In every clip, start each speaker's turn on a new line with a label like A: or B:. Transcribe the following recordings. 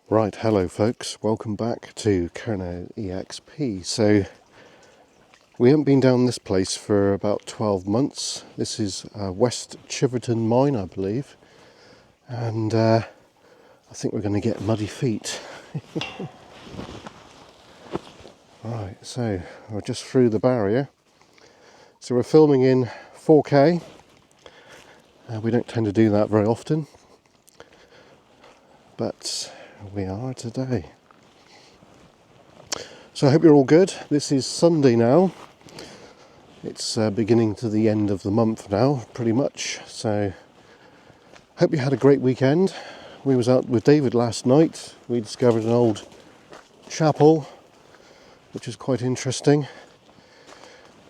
A: Right, hello folks, welcome back to Kerno EXP. So we haven't been down this place for about 12 months. This is West Chiverton mine, I believe, and I think we're going to get muddy feet. Right, so we're just through the barrier. So we're filming in 4K. We don't tend to do that very often, but we are today. So I hope you're all good. This is Sunday now. It's beginning to the end of the month now, pretty much. So hope you had a great weekend. We was out with David last night. We discovered an old chapel, which is quite interesting.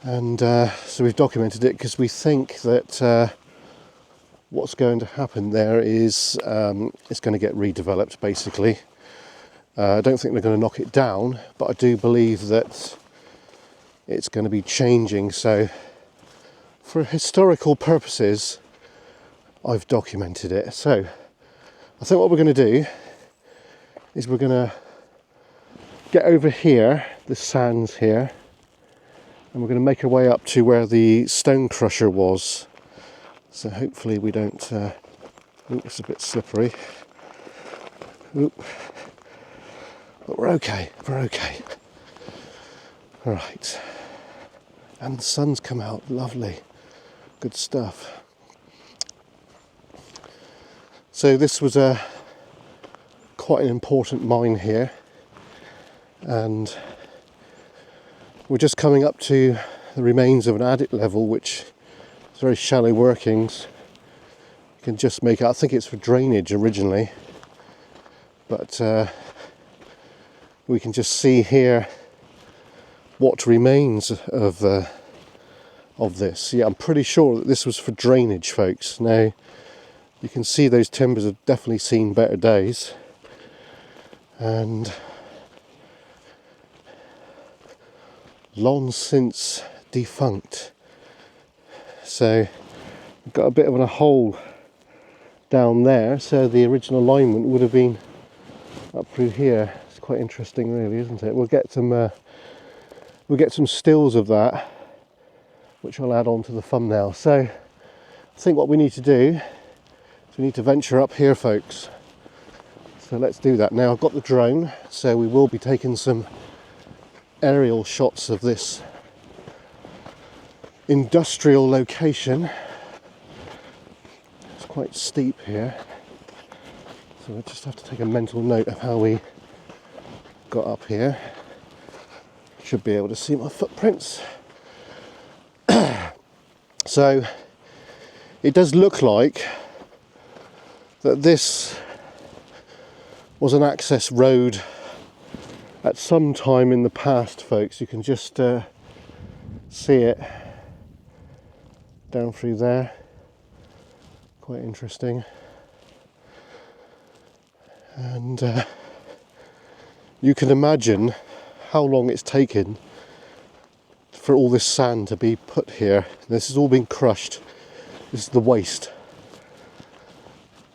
A: And so we've documented it because we think that what's going to happen there is it's going to get redeveloped, basically. I don't think they're going to knock it down, but I do believe that it's going to be changing. So for historical purposes, I've documented it. So I think what we're going to do is we're going to get over here, the sands here, and we're going to make our way up to where the stone crusher was. So hopefully we don't, it's a bit slippery. Oop. But we're okay, All right. And the sun's come out, lovely, good stuff. So this was quite an important mine here, and we're just coming up to the remains of an adit level, which is very shallow workings. You can just make out, I think it's for drainage originally, but we can just see here what remains of this. Yeah, I'm pretty sure that this was for drainage, folks. Now, you can see those timbers have definitely seen better days, and long since defunct. So we've got a bit of a hole down there, so the original alignment would have been up through here. It's quite interesting, really, isn't it? We'll get some stills of that, which I'll add on to the thumbnail. So I think what we need to do is we need to venture up here, folks. So let's do that. Now I've got the drone, so we will be taking some aerial shots of this industrial location. It's quite steep here, so we just have to take a mental note of how we got up here. Should be able to see my footprints. So it does look like that this was an access road at some time in the past, folks. You can just see it down through there. Quite interesting. And you can imagine how long it's taken for all this sand to be put here. This has all been crushed. This is the waste.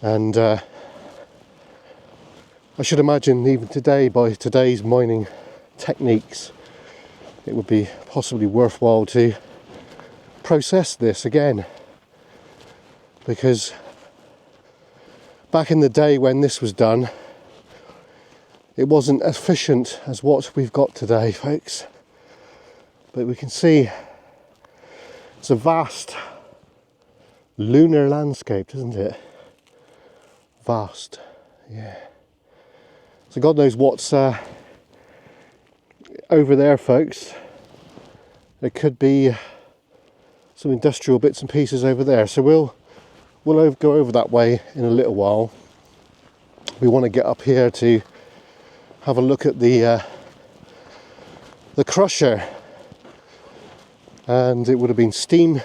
A: And I should imagine even today, by today's mining techniques, it would be possibly worthwhile to process this again. Because back in the day when this was done, it wasn't efficient as what we've got today, folks. But we can see it's a vast lunar landscape, isn't it? Vast, yeah. So God knows what's over there, folks. There could be some industrial bits and pieces over there. So we'll go over that way in a little while. We want to get up here to have a look at the crusher, and it would have been steam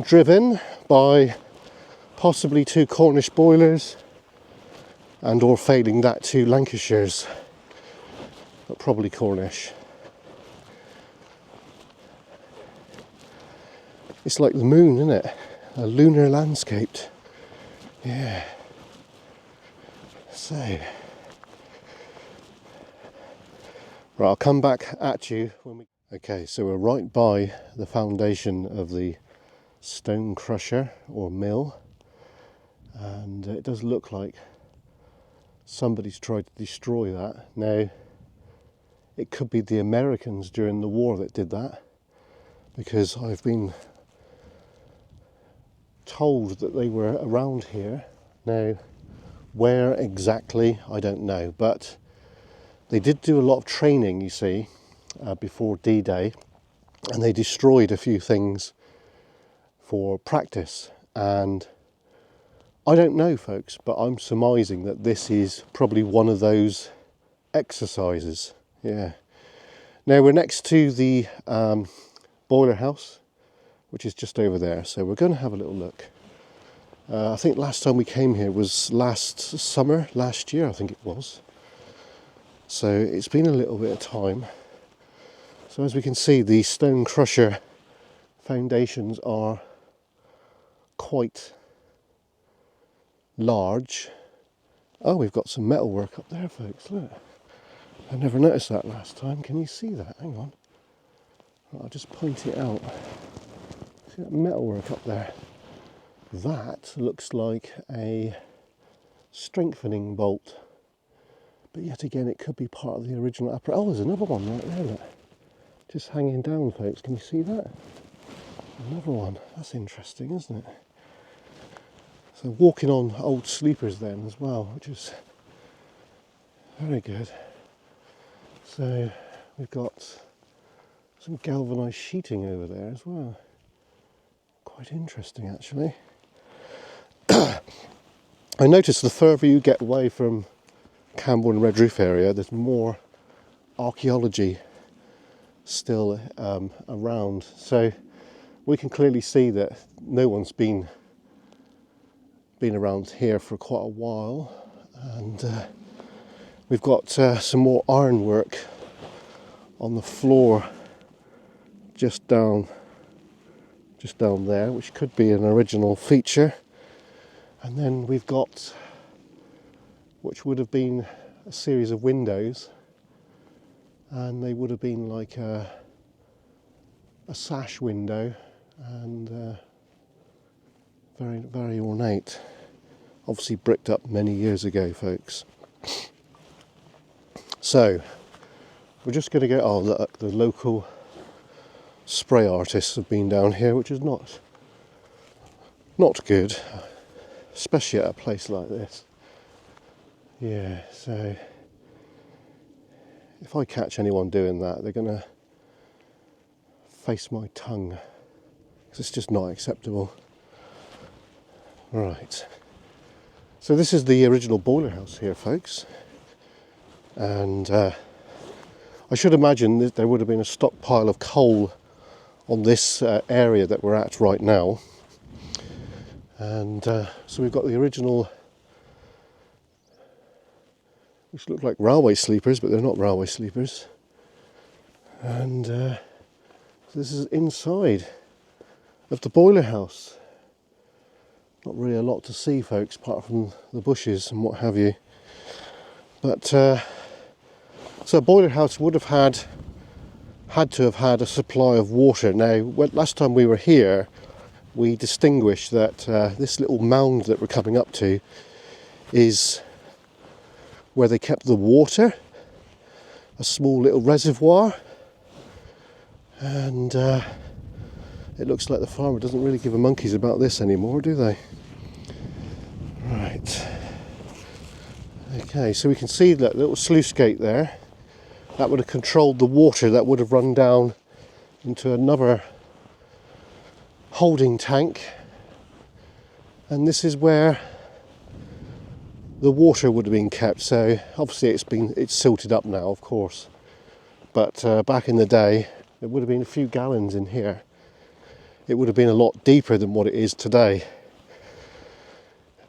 A: driven by possibly 2 Cornish boilers, and or failing that 2 Lancashires, but probably Cornish. It's like the moon, isn't it? A lunar landscape. Yeah. So, right, I'll come back at you when we... Okay, so we're right by the foundation of the stone crusher or mill, and it does look like somebody's tried to destroy that. Now, it could be the Americans during the war that did that, because I've been told that they were around here. Now, where exactly, I don't know, but they did do a lot of training, you see, before D-Day, and they destroyed a few things for practice. And I don't know, folks, but I'm surmising that this is probably one of those exercises. Yeah. Now, we're next to the boiler house, which is just over there, so we're going to have a little look. I think last time we came here was last summer, last year I think it was. So it's been a little bit of time. So as we can see, the stone crusher foundations are quite large. Oh, we've got some metal work up there, folks, look. I never noticed that last time. Can you see that? Hang on. I'll just point it out. See that metal work up there? That looks like a strengthening bolt. But yet again, it could be part of the original apparatus. Oh, there's another one right there, look. Just hanging down, folks. Can you see that? Another one. That's interesting, isn't it? So walking on old sleepers then as well, which is very good. So we've got some galvanised sheeting over there as well. Quite interesting, actually. I noticed the further you get away from Camborne Red Roof area, there's more archaeology still around. So we can clearly see that no one's been around here for quite a while, and we've got some more ironwork on the floor just down there, which could be an original feature. And then we've got, which would have been a series of windows, and they would have been like a sash window, and very, very ornate. Obviously bricked up many years ago, folks. So we're just going to go. Oh, look, the local spray artists have been down here, which is not good, especially at a place like this. Yeah, so if I catch anyone doing that, they're going to face my tongue, because it's just not acceptable. Right. So this is the original boiler house here, folks. And I should imagine that there would have been a stockpile of coal on this area that we're at right now. And so we've got the original, which look like railway sleepers, but they're not railway sleepers. And so this is inside of the boiler house. Not really a lot to see, folks, apart from the bushes and what have you. But so a boiler house would have had to have had a supply of water. Now, last time we were here, we distinguished that this little mound that we're coming up to is where they kept the water, a small little reservoir, and it looks like the farmer doesn't really give a monkeys about this anymore, do they? Right. Okay, so we can see that little sluice gate there. That would have controlled the water that would have run down into another holding tank. And this is where the water would have been kept. So obviously it's silted up now, of course. But back in the day, there would have been a few gallons in here. It would have been a lot deeper than what it is today.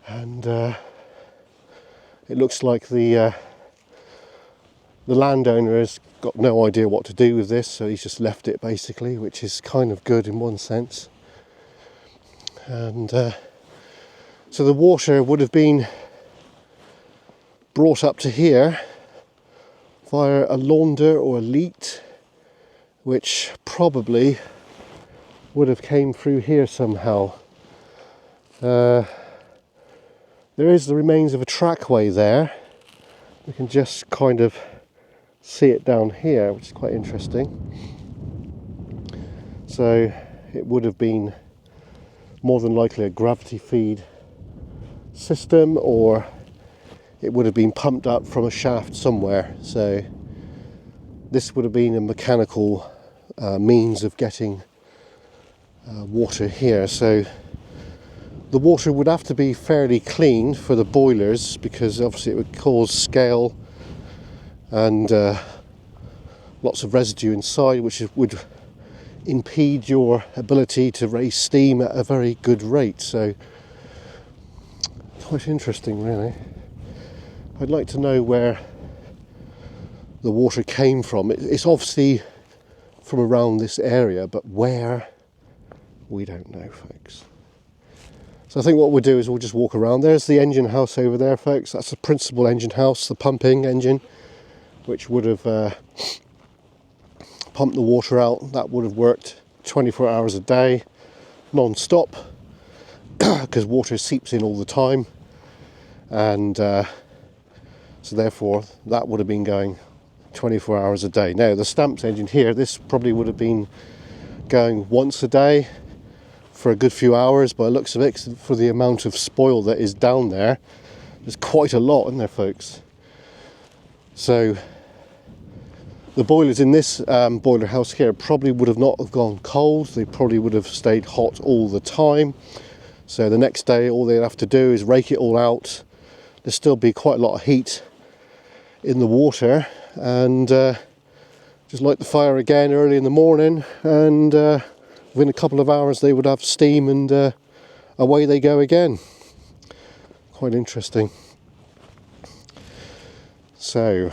A: And it looks like the landowner has got no idea what to do with this, so he's just left it basically, which is kind of good in one sense. And so the water would have been brought up to here via a launder or a leat, which probably would have came through here somehow. There is the remains of a trackway there. We can just kind of see it down here, which is quite interesting. So it would have been more than likely a gravity feed system, or it would have been pumped up from a shaft somewhere. So this would have been a mechanical means of getting water here. So the water would have to be fairly clean for the boilers, because obviously it would cause scale and lots of residue inside, which would impede your ability to raise steam at a very good rate. So quite interesting, really. I'd like to know where the water came from. It's obviously from around this area, but where, we don't know, folks. So I think what we'll do is we'll just walk around. There's the engine house over there, folks. That's the principal engine house, the pumping engine, which would have pumped the water out. That would have worked 24 hours a day, non-stop, because water seeps in all the time. And so therefore that would have been going 24 hours a day. Now the Stamps engine here, this probably would have been going once a day for a good few hours by the looks of it, for the amount of spoil that is down there. There's quite a lot in there, folks. So the boilers in this boiler house here probably would have not have gone cold. They probably would have stayed hot all the time. So the next day all they'd have to do is rake it all out. There'd still be quite a lot of heat in the water, and just light the fire again early in the morning, and within a couple of hours they would have steam, and away they go again. Quite interesting. So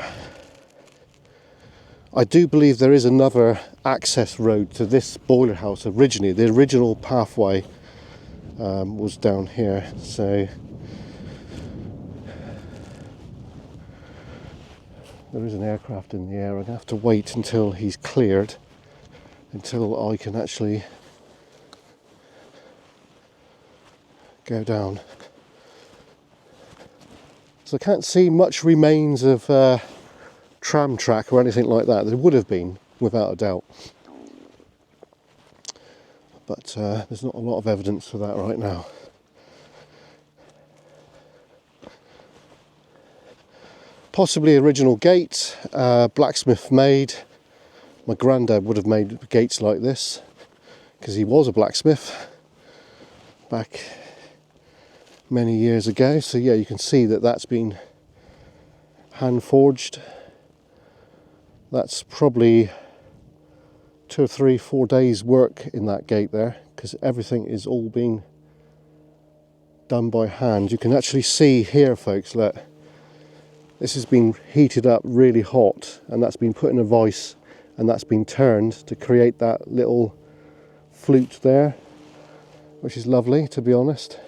A: I do believe there is another access road to this boiler house originally. The original pathway was down here. So there is an aircraft in the air. I'm going to have to wait until he's cleared, until I can actually go down. So I can't see much remains of tram track or anything like that. There would have been, without a doubt. But there's not a lot of evidence for that right now. Possibly original gate, blacksmith made. My granddad would have made gates like this, because he was a blacksmith back many years ago. So yeah, you can see that that's been hand forged. That's probably 2 or 3, 4 days work in that gate there, because everything is all being done by hand. You can actually see here, folks, that this has been heated up really hot, and that's been put in a vice, and that's been turned to create that little flute there, which is lovely, to be honest.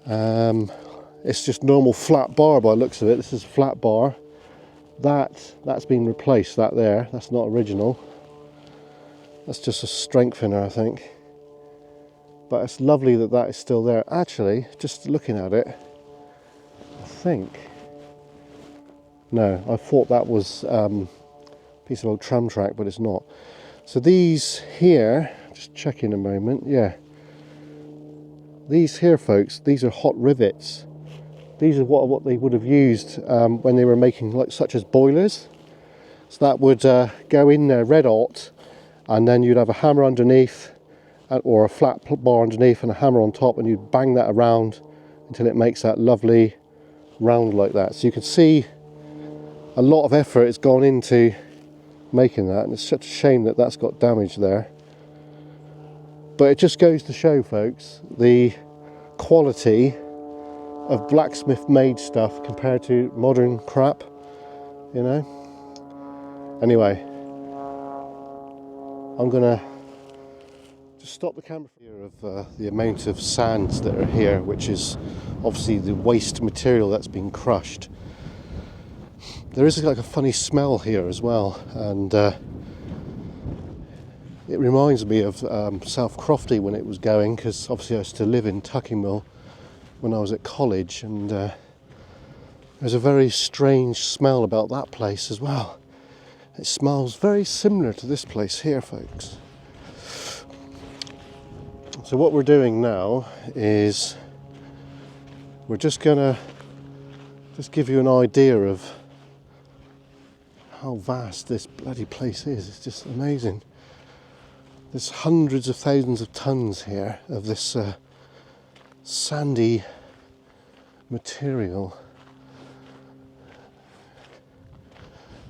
A: It's just normal flat bar by the looks of it. This is a flat bar. That's been replaced, that there. That's not original. That's just a strengthener, I think. But it's lovely that that is still there. Actually, just looking at it, I think... No, I thought that was a piece of old tram track, but it's not. So these here, just checking a moment, yeah. These here, folks, these are hot rivets. These are what they would have used when they were making, like, such as boilers. So that would go in there red hot, and then you'd have a hammer underneath, or a flat bar underneath and a hammer on top, and you'd bang that around until it makes that lovely round like that. So you can see a lot of effort has gone into making that, and it's such a shame that that's got damaged there. But it just goes to show, folks, the quality of blacksmith made stuff compared to modern crap, you know. Anyway, I'm gonna Just stop the camera here of the amount of sands that are here, which is obviously the waste material that's been crushed. There is like a funny smell here as well, and it reminds me of South Crofty when it was going, because obviously I used to live in Tuckingmill when I was at college, and there's a very strange smell about that place as well. It smells very similar to this place here, folks. So what we're doing now is we're just gonna give you an idea of how vast this bloody place is. It's just amazing. There's hundreds of thousands of tons here of this sandy material.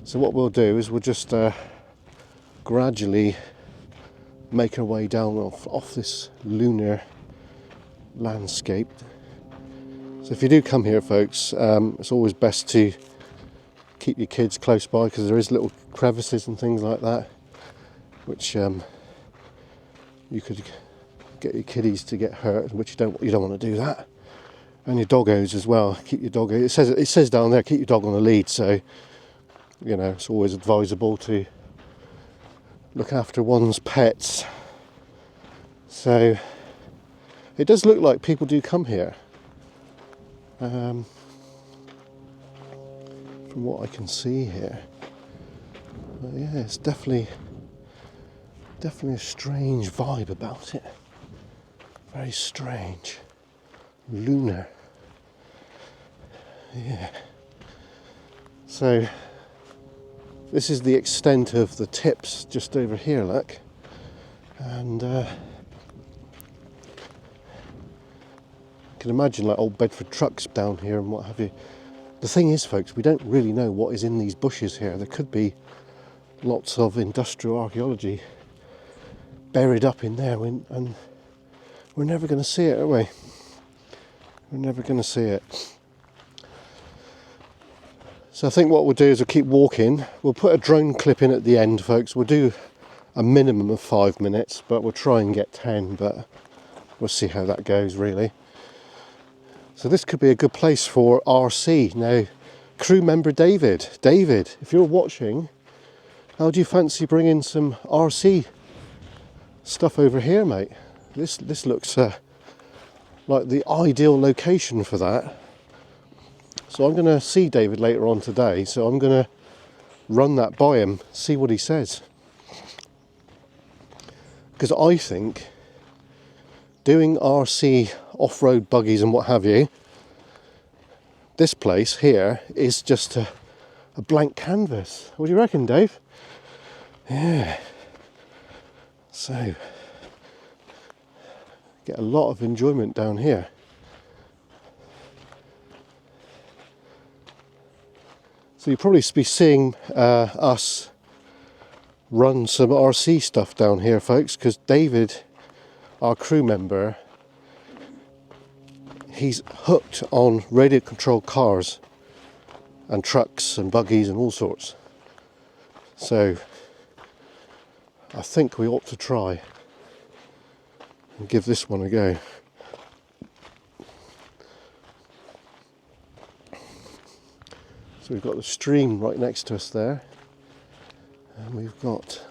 A: So what we'll do is we'll just gradually make our way down off this lunar landscape. So if you do come here, folks, it's always best to keep your kids close by, because there is little crevices and things like that, which you could get your kiddies to get hurt, which you don't want to do that. And your doggos as well. Keep your doggo. It says down there, keep your dog on a lead. So you know, it's always advisable to look after one's pets. So it does look like people do come here. From what I can see here. But yeah, it's definitely a strange vibe about it. Very strange. Lunar. Yeah. So this is the extent of the tips just over here, look. And you can imagine like old Bedford trucks down here and what have you. The thing is, folks, we don't really know what is in these bushes here. There could be lots of industrial archaeology buried up in there, and we're never going to see it, are we? We're never going to see it. So I think what we'll do is we'll keep walking. We'll put a drone clip in at the end, folks. We'll do a minimum of 5 minutes, but we'll try and get 10, but we'll see how that goes, really. So this could be a good place for RC. Now, crew member David, if you're watching, how do you fancy bringing some RC stuff over here, mate? This looks like the ideal location for that. So I'm going to see David later on today, so I'm going to run that by him, see what he says. Because I think doing RC off-road buggies and what have you, this place here is just a blank canvas. What do you reckon, Dave? Yeah. So, get a lot of enjoyment down here. So you'll probably be seeing us run some RC stuff down here, folks, because David, our crew member, he's hooked on radio controlled cars and trucks and buggies and all sorts. So I think we ought to try and give this one a go. So we've got the stream right next to us there, and we've got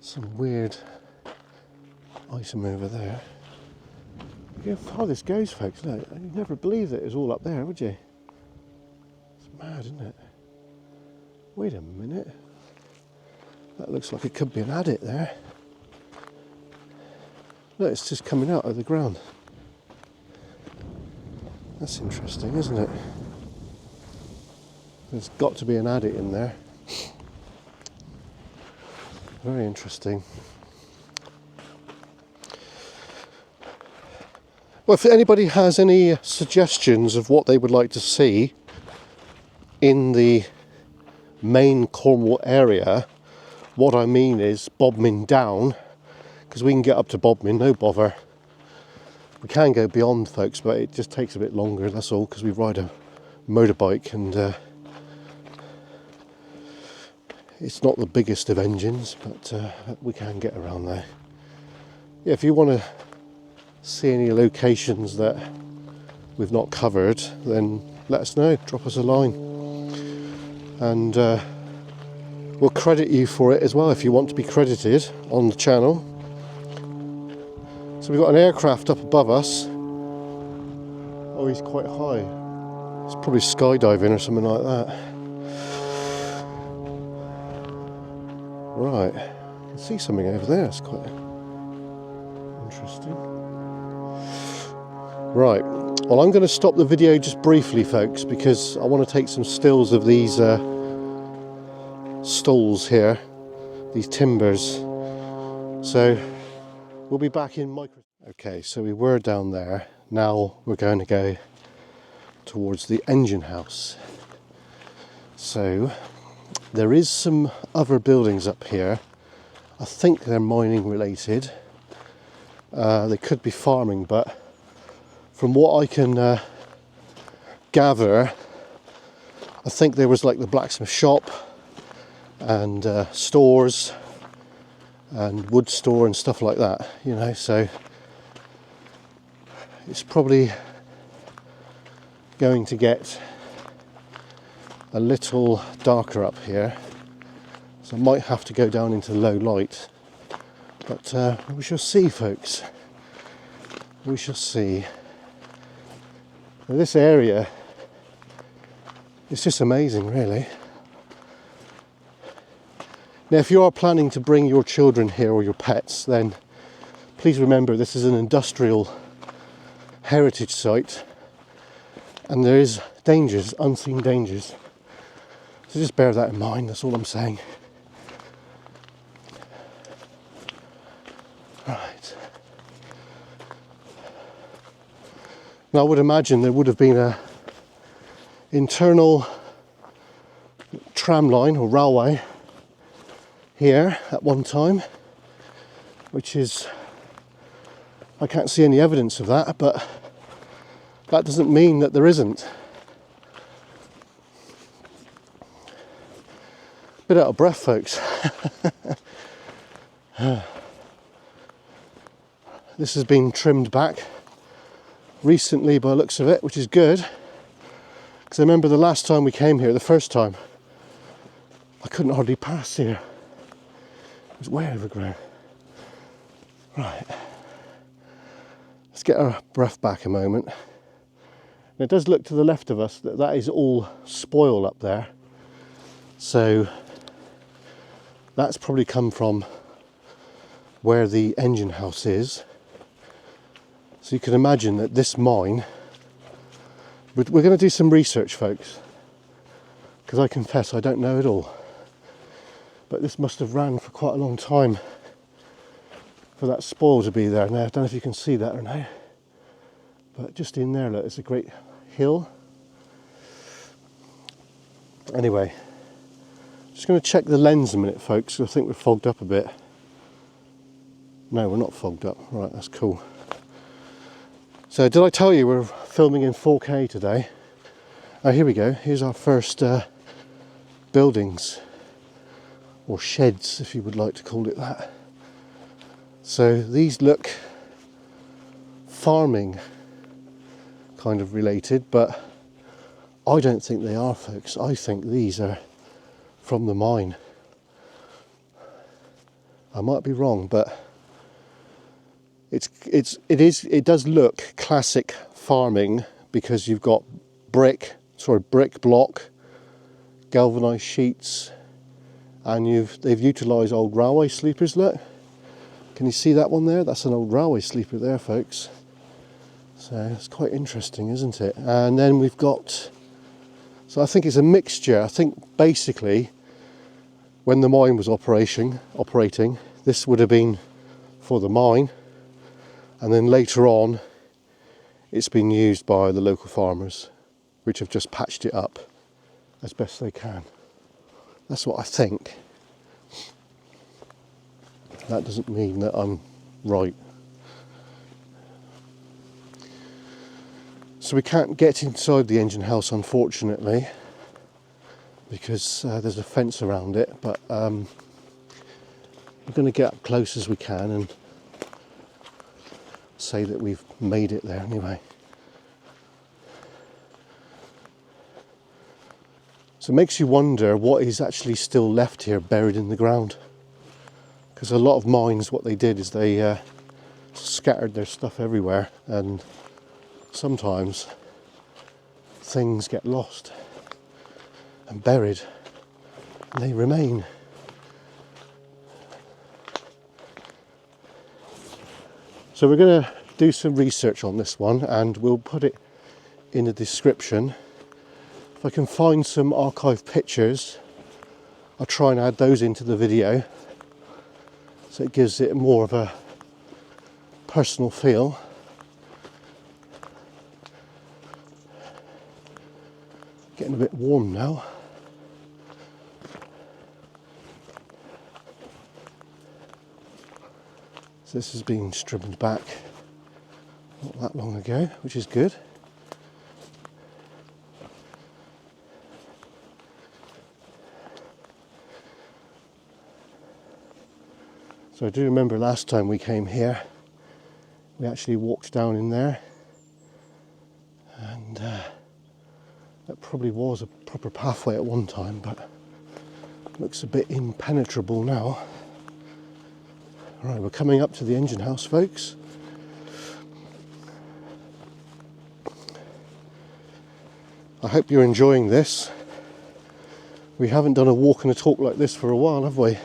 A: some weird item over there. Look how far this goes, folks. Look, you'd never believe that it was all up there, would you? It's mad, isn't it? Wait a minute. That looks like it could be an adit there. Look, it's just coming out of the ground. That's interesting, isn't it? There's got to be an adit in there. Very interesting. Well, if anybody has any suggestions of what they would like to see in the main Cornwall area, what I mean is Bodmin down, because we can get up to Bodmin, no bother. We can go beyond, folks, but it just takes a bit longer, that's all, because we ride a motorbike, and It's not the biggest of engines, but we can get around there. Yeah, if you want to see any locations that we've not covered, then let us know, drop us a line, and we'll credit you for it as well if you want to be credited on the channel. So we've got an aircraft up above us. Oh, he's quite high. It's probably skydiving or something like that. Right, I can see something over there. It's quite interesting. Right, well, I'm going to stop the video just briefly, folks, because I want to take some stills of these stalls here, these timbers. So we'll be back in micro. Okay, so we were down there. Now we're going to go towards the engine house. So there is some other buildings up here. I think they're mining related. They could be farming, but from what I can gather, I think there was like the blacksmith shop and stores and wood store and stuff like that, you know, so it's probably going to get a little darker up here, so I might have to go down into low light, but we shall see, folks. We shall see. Now, this area is just amazing, really. Now, if you are planning to bring your children here or your pets, then please remember this is an industrial heritage site and there is dangers, unseen dangers. So just bear that in mind, that's all I'm saying. Right. Now I would imagine there would have been a internal tram line or railway here at one time, which is, I can't see any evidence of that, but that doesn't mean that there isn't. Bit out of breath, folks. This has been trimmed back recently by the looks of it, which is good, because I remember the last time we came here, the first time, I couldn't hardly pass here. It was way overgrown. Right, let's get our breath back a moment. And it does look to the left of us that that is all spoil up there, so that's probably come from where the engine house is. So you can imagine that this mine, we're going to do some research, folks, because I confess I don't know it all. But this must have ran for quite a long time for that spoil to be there. Now, I don't know if you can see that or not, but just in there, look, it's a great hill. Anyway, just going to check the lens a minute, folks, because I think we're fogged up a bit. No, we're not fogged up. Right, that's cool. So did I tell you we're filming in 4K today? Oh, here we go. Here's our first buildings, or sheds, if you would like to call it that. So these look farming kind of related, but I don't think they are, folks. I think these are from the mine. I might be wrong, but it does look classic farming, because you've got brick block, galvanized sheets, and they've utilised old railway sleepers. Look, can you see that one there? That's an old railway sleeper there, folks. So it's quite interesting, isn't it? And then we've got, so I think it's a mixture. I think basically when the mine was operating, this would have been for the mine, and then later on it's been used by the local farmers, which have just patched it up as best they can. That's what I think. That doesn't mean that I'm right. So we can't get inside the engine house, unfortunately, because there's a fence around it, but we're going to get up close as we can and say that we've made it there anyway. So it makes you wonder what is actually still left here buried in the ground, because a lot of mines, what they did is they scattered their stuff everywhere, and sometimes things get lost and buried and they remain. So we're going to do some research on this one, and we'll put it in the description. If I can find some archive pictures, I'll try and add those into the video so it gives it more of a personal feel. Getting a bit warm now. So this has been stripped back not that long ago, which is good. So I do remember last time we came here, we actually walked down in there, and that probably was a proper pathway at one time, but looks a bit impenetrable now. Right, we're coming up to the engine house, folks. I hope you're enjoying this. We haven't done a walk and a talk like this for a while, have we?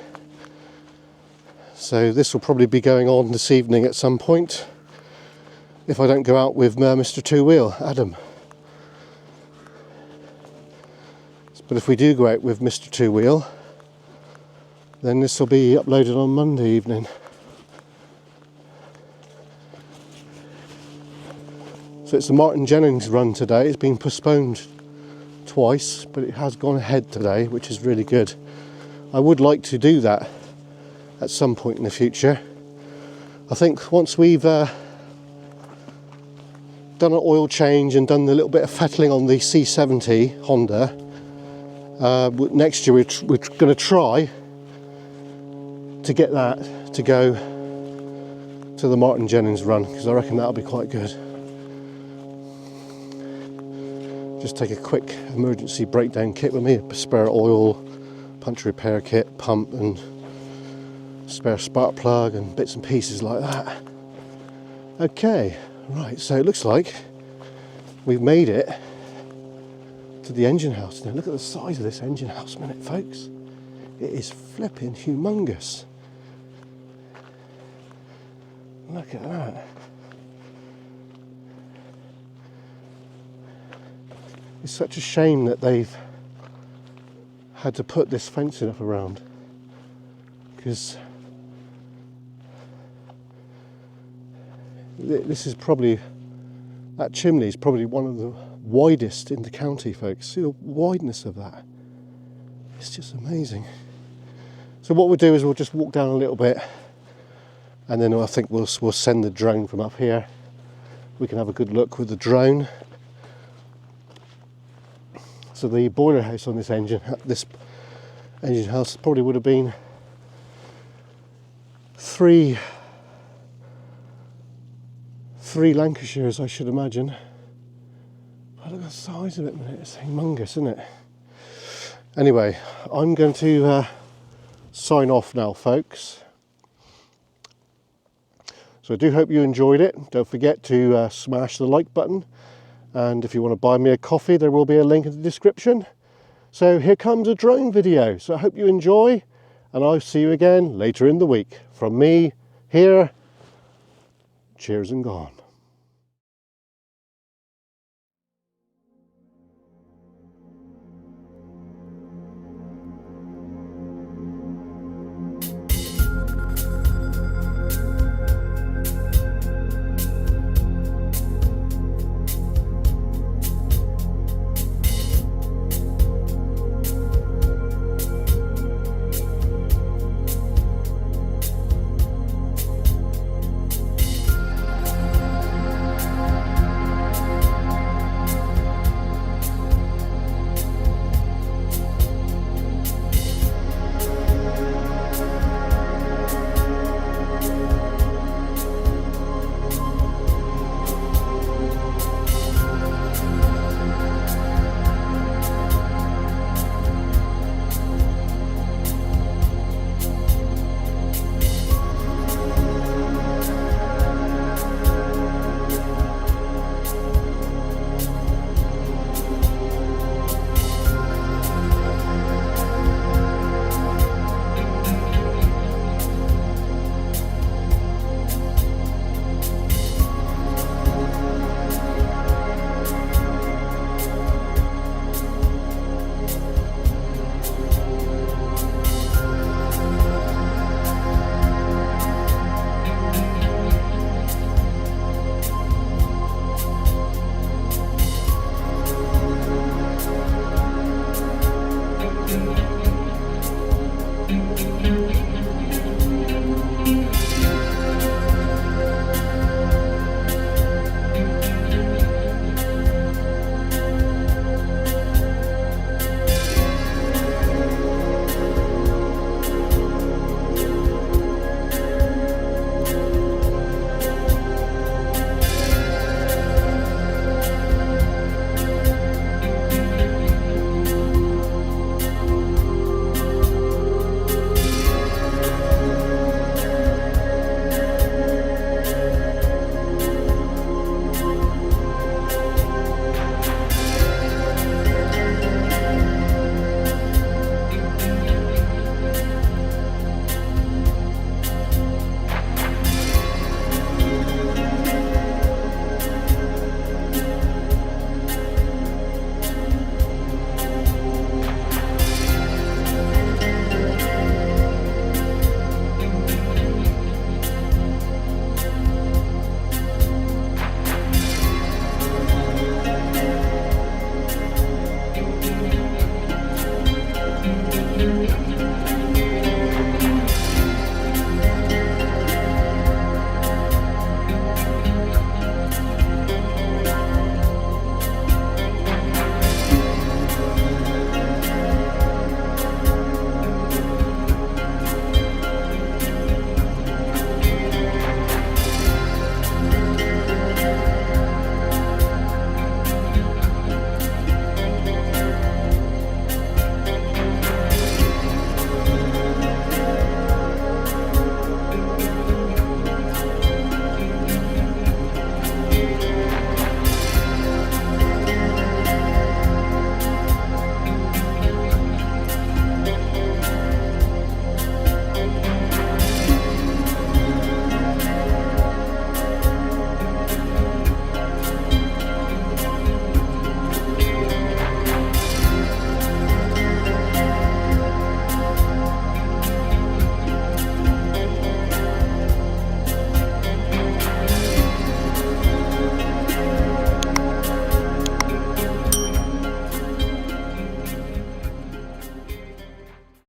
A: So this will probably be going on this evening at some point, if I don't go out with Mr. Two Wheel, Adam. But if we do go out with Mr. Two Wheel, then this will be uploaded on Monday evening. So it's the Martin Jennings run today. It's been postponed twice, but it has gone ahead today, which is really good. I would like to do that at some point in the future. I think once we've done an oil change and done a little bit of fettling on the C70 Honda, next year we're going to try to get that to go to the Martin Jennings run, because I reckon that'll be quite good. Just take a quick emergency breakdown kit with me, a spare oil, puncture repair kit, pump and spare spark plug and bits and pieces like that. Okay, right, so it looks like we've made it to the engine house now. Look at the size of this engine house a minute, folks. It is flipping humongous. Look at that. It's such a shame that they've had to put this fencing up around, because this is probably, that chimney is probably one of the widest in the county, folks. See the wideness of that. It's just amazing. So what we'll do is we'll just walk down a little bit, and then I think we'll send the drone from up here. We can have a good look with the drone. So the boiler house on this engine house probably would have been three Lancashires, I should imagine. But look at the size of it, man. It's humongous, isn't it? Anyway, I'm going to sign off now, folks. So I do hope you enjoyed it. Don't forget to smash the like button. And if you want to buy me a coffee, there will be a link in the description. So here comes a drone video. So I hope you enjoy, and I'll see you again later in the week. From me here, cheers and gone.